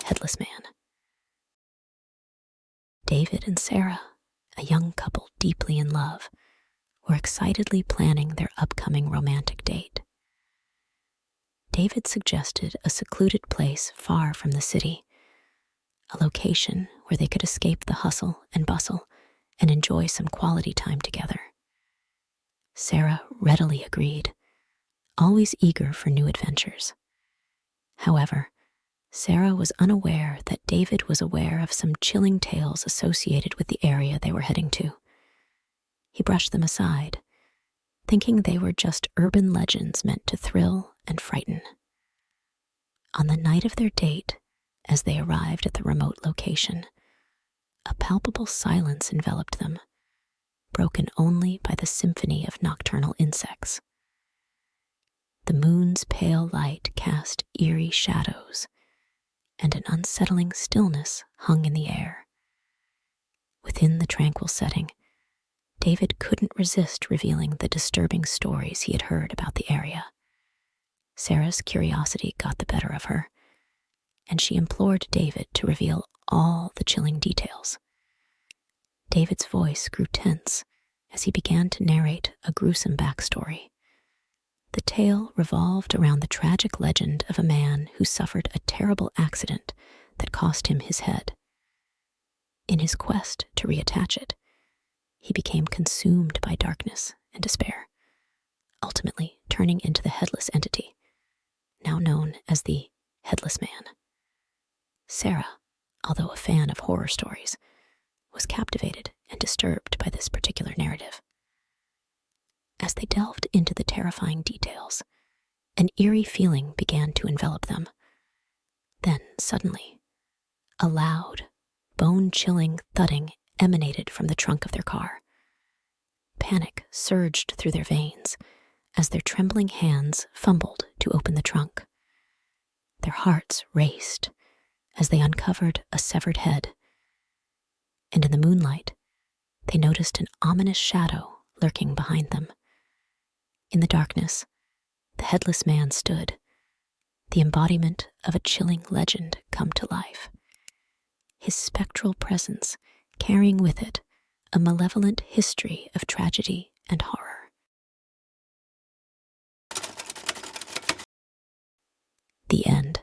Headless Man. David and Sarah, a young couple deeply in love, were excitedly planning their upcoming romantic date. David suggested a secluded place far from the city, a location where they could escape the hustle and bustle and enjoy some quality time together. Sarah readily agreed, always eager for new adventures. However, Sarah was unaware that David was aware of some chilling tales associated with the area they were heading to. He brushed them aside, thinking they were just urban legends meant to thrill and frighten. On the night of their date, as they arrived at the remote location, a palpable silence enveloped them, broken only by the symphony of nocturnal insects. The moon's pale light cast eerie shadows, and an unsettling stillness hung in the air. Within the tranquil setting, David couldn't resist revealing the disturbing stories he had heard about the area. Sarah's curiosity got the better of her, and she implored David to reveal all the chilling details. David's voice grew tense as he began to narrate a gruesome backstory. The tale revolved around the tragic legend of a man who suffered a terrible accident that cost him his head. In his quest to reattach it, he became consumed by darkness and despair, ultimately turning into the headless entity, now known as the Headless Man. Sarah, although a fan of horror stories, was captivated and disturbed by this particular narrative. As they delved into the terrifying details, an eerie feeling began to envelop them. Then, suddenly, a loud, bone-chilling thudding emanated from the trunk of their car. Panic surged through their veins as their trembling hands fumbled to open the trunk. Their hearts raced as they uncovered a severed head, and in the moonlight, they noticed an ominous shadow lurking behind them. In the darkness, the Headless Man stood, the embodiment of a chilling legend come to life. His spectral presence carrying with it a malevolent history of tragedy and horror. The end.